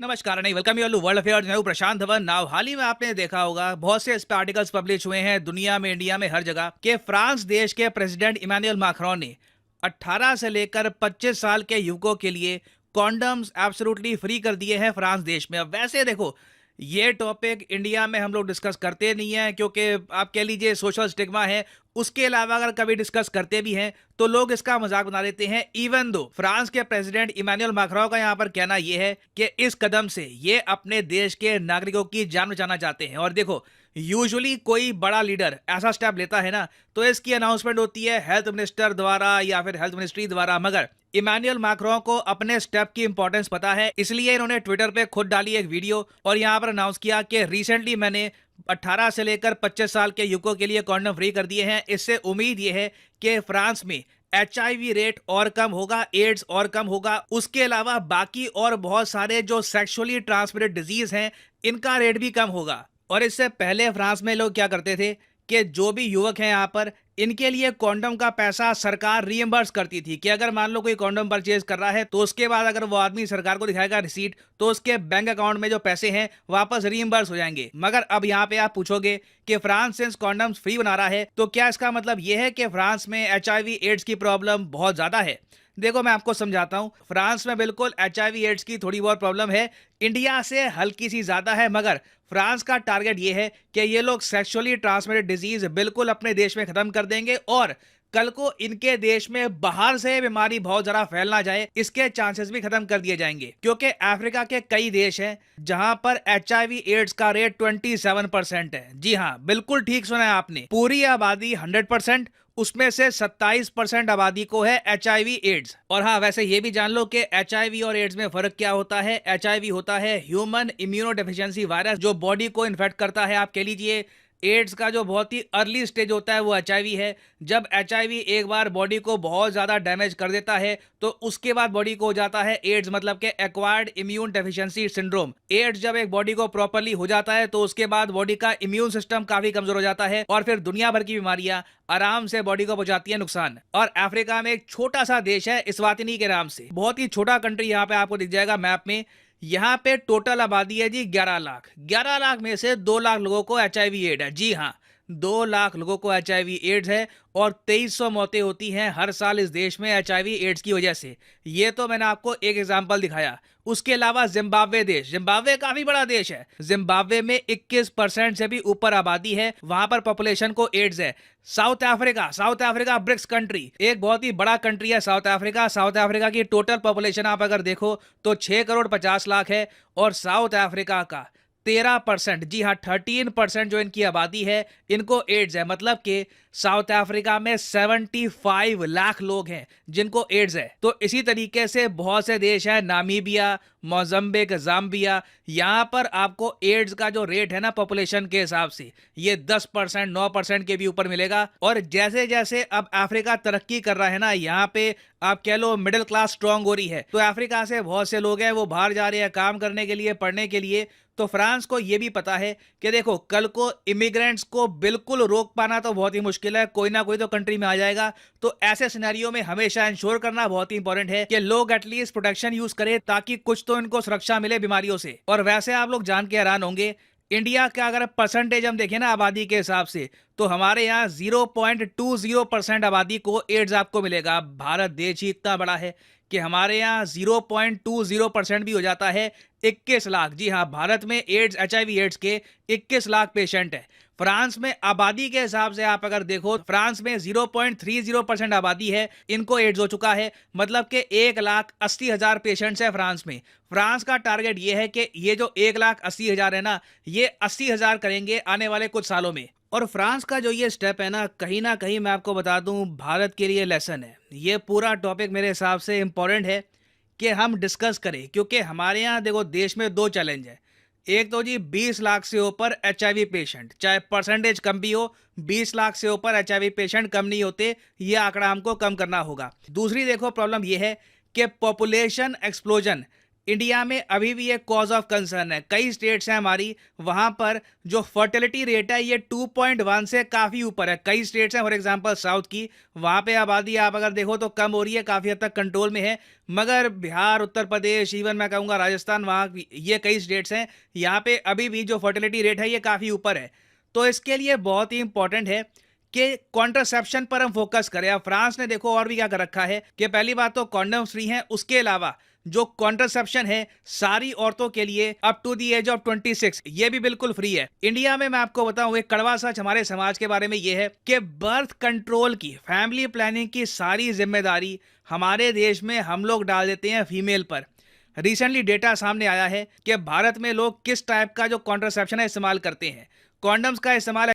नमस्कार नहीं welcome you all world affairs. मैं हूं प्रशांत धवन। नाउ हाल ही में आपने देखा होगा बहुत से इस पे आर्टिकल्स पब्लिश हुए हैं दुनिया में, इंडिया में, हर जगह कि फ्रांस देश के प्रेसिडेंट इमैनुअल मैक्रोन ने 18 से लेकर 25 साल के युवकों के लिए कॉन्डम्स एब्सोल्युटली फ्री कर दिए हैं फ्रांस देश में। अब वैसे देखो, ये टॉपिक इंडिया में हम लोग डिस्कस करते नहीं है क्योंकि आप कह लीजिए सोशल स्टिग्मा है। उसके अलावा अगर कभी डिस्कस करते भी हैं तो लोग इसका मजाक बना देते हैं। इवन दो फ्रांस के प्रेसिडेंट इमैनुअल मैक्रोन का यहाँ पर कहना यह है कि इस कदम से ये अपने देश के नागरिकों की जान बचाना चाहते हैं। और देखो, यूजुअली कोई बड़ा लीडर ऐसा स्टेप लेता है ना तो इसकी अनाउंसमेंट होती है हेल्थ मिनिस्टर द्वारा या फिर हेल्थ मिनिस्ट्री द्वारा, मगर इमैनुअल मैक्रोन को अपने स्टेप की इंपॉर्टेंस पता है, इसलिए इन्होंने ट्विटर पे खुद डाली एक वीडियो और यहां पर अनाउंस किया कि रिसेंटली मैंने 18 से लेकर 25 साल के युवकों के लिए कॉन्डम फ्री कर दिए हैं। इससे उम्मीद यह है कि फ्रांस में HIV रेट और कम होगा, एड्स और कम होगा, उसके अलावा बाकी और बहुत सारे जो सेक्सुअली ट्रांसमिटेड डिजीज हैं इनका रेट भी कम होगा। और इससे पहले फ्रांस में लोग क्या करते थे कि जो भी युवक हैं यहाँ पर, इनके लिए कॉन्डम का पैसा सरकार रीइंबर्स करती थी कि अगर मान लो कोई कॉन्डम परचेज कर रहा है तो उसके बाद अगर वो आदमी सरकार को दिखाएगा रिसीट तो उसके बैंक अकाउंट में जो पैसे हैं वापस रीइंबर्स हो जाएंगे। मगर अब यहाँ पे आप पूछोगे कि फ्रांस सिंस कॉन्डम्स फ्री बना रहा है तो क्या इसका मतलब यह है कि फ्रांस में HIV एड्स की प्रॉब्लम बहुत ज्यादा है? देखो मैं आपको समझाता हूं। फ्रांस में बिल्कुल HIV एड्स की थोड़ी बहुत प्रॉब्लम है, इंडिया से हल्की सी ज्यादा है, मगर फ्रांस का टारगेट ये है कि ये लोग सेक्सुअली ट्रांसमिटेड डिजीज बिल्कुल अपने देश में खत्म कर देंगे और कल को इनके देश में बाहर से बीमारी बहुत ज्यादा फैल ना जाए इसके चांसेस भी खत्म कर दिए जाएंगे। क्योंकि अफ्रीका के कई देश हैं जहां पर HIV एड्स का रेट 27% है। जी हाँ, बिल्कुल ठीक सुना है आपने। पूरी आबादी 100%, उसमें से 27% आबादी को है HIV एड्स। और हाँ, वैसे ये भी जान लो कि HIV और एड्स में फर्क क्या होता है। HIV होता है ह्यूमन इम्यूनो डेफिशिएंसी वायरस जो बॉडी को इन्फेक्ट करता है। आप कह लीजिए एड्स का जो बहुत ही अर्ली स्टेज होता है वो HIV है। जब HIV एक बार बॉडी को बहुत ज्यादा डैमेज कर देता है तो उसके बाद बॉडी को हो जाता है एड्स, मतलब कि acquired immune deficiency syndrome. AIDS जब एक बॉडी को प्रॉपर्ली हो जाता है तो उसके बाद बॉडी का इम्यून सिस्टम काफी कमजोर हो जाता है और फिर दुनिया भर की बीमारियां आराम से बॉडी को पहुंचाती है नुकसान। और अफ्रीका में एक छोटा सा देश है इस्वातिनी के नाम से, बहुत ही छोटा कंट्री यहाँ पे आपको दिख जाएगा मैप में। यहाँ पे टोटल आबादी है जी 11 लाख। 11 लाख में से 2 लाख लोगों को HIV एड है। जी हाँ, 2 लाख लोगों को HIV एड्स है और 2300 मौतें होती हैं हर साल इस देश में HIV एड्स की वजह से। ये तो मैंने आपको एक एग्जांपल दिखाया। उसके अलावा जिम्बाब्वे देश, जिम्बाब्वे काफी बड़ा देश है। जिम्बाब्वे में 21% से भी ऊपर आबादी है, वहां पर पॉपुलेशन को एड्स है। South Africa, South Africa BRICS country, एक बहुत ही बड़ा कंट्री है साउथ अफ्रीका। साउथ अफ्रीका की टोटल पॉपुलेशन आप अगर देखो तो 6 करोड़ 50 लाख है और साउथ अफ्रीका का 13%, जी हाँ 13% जो इनकी आबादी है इनको एड्स है। मतलब कि साउथ अफ्रीका में 75 लाख लोग हैं जिनको एड्स है। तो इसी तरीके से बहुत से देश हैं, नामीबिया, मोजम्बिक, जाम्बिया, यहाँ पर आपको एड्स का जो रेट है ना पॉपुलेशन के हिसाब से ये 10%, 9% के भी ऊपर मिलेगा। और जैसे जैसे अब अफ्रीका तरक्की कर रहा है ना, यहाँ पे आप कह लो मिडिल क्लास स्ट्रांग हो रही है, तो अफ्रीका से बहुत से लोग हैं वो बाहर जा रहे हैं काम करने के लिए, पढ़ने के लिए। तो फ्रांस को यह भी पता है कि देखो कल को इमिग्रेंट्स को बिल्कुल रोक पाना तो बहुत ही मुश्किल है, कोई ना कोई तो कंट्री में आ जाएगा। तो ऐसे सिनेरियो में हमेशा इंश्योर करना बहुत ही इंपॉर्टेंट है कि लोग एटलीस्ट प्रोटेक्शन यूज करें ताकि कुछ तो इनको सुरक्षा मिले बीमारियों से। और वैसे आप लोग जान के हैरान होंगे, इंडिया का अगर परसेंटेज हम देखें ना आबादी के हिसाब से तो हमारे यहाँ 0.20% आबादी को एड्स आपको मिलेगा। भारत देश ही इतना बड़ा है कि हमारे यहाँ 0.20% भी हो जाता है 21 लाख। जी हाँ, भारत में एड्स HIV एड्स के 21 लाख पेशेंट है। फ्रांस में आबादी के हिसाब से आप अगर देखो, फ्रांस में 0.30% आबादी है, इनको एड्स हो चुका है। मतलब कि 1,80,000 पेशेंट्स है फ्रांस में। फ्रांस का टारगेट ये है कि ये जो 1,80,000 है ना, ये 80,000 करेंगे आने वाले कुछ सालों में। और फ्रांस का जो ये स्टेप है ना कहीं मैं आपको बता दूं भारत के लिए लेसन है। ये पूरा टॉपिक मेरे हिसाब से इंपॉर्टेंट है कि हम डिस्कस करें, क्योंकि हमारे यहाँ देखो देश में दो चैलेंज है। एक तो जी 20 लाख से ऊपर HIV पेशेंट, चाहे परसेंटेज कम भी हो, 20 लाख से ऊपर HIV पेशेंट कम नहीं होते, ये आंकड़ा हमको कम करना होगा। दूसरी देखो प्रॉब्लम ये है कि पॉपुलेशन एक्सप्लोजन इंडिया में अभी भी एक कॉज ऑफ कंसर्न है। कई स्टेट्स हैं हमारी, वहां पर जो फर्टिलिटी रेट है ये 2.1 से काफी ऊपर है। कई स्टेट्स हैं, फॉर एग्जांपल साउथ की, वहां पे आबादी आप अगर देखो तो कम हो रही है, काफी हद तक कंट्रोल में है। मगर बिहार, उत्तर प्रदेश, इवन मैं कहूंगा राजस्थान, वहां ये कई स्टेट्स हैं, यहाँ पे अभी भी जो फर्टिलिटी रेट है ये काफी ऊपर है। तो इसके लिए बहुत ही इंपॉर्टेंट है कि कॉन्ट्रासेप्शन पर हम फोकस करें। अब फ्रांस ने देखो और भी क्या कर रखा है कि पहली बात तो कॉन्डम फ्री हैं, उसके अलावा जो कॉन्ट्रासेप्शन है सारी औरतों के लिए up to the age of 26 ये भी बिल्कुल फ्री है। इंडिया में मैं आपको बताऊं एक कड़वा सच हमारे समाज के बारे में ये है कि बर्थ कंट्रोल की, फैमिली प्लानिंग की सारी जिम्मेदारी हमारे देश में हम लोग डाल देते हैं फीमेल पर। रिसेंटली डेटा सामने आया है कि भारत में लोग किस टाइप का जो कॉन्ट्रासेप्शन है इस्तेमाल करते हैं। कॉन्डम्स का इस्तेमाल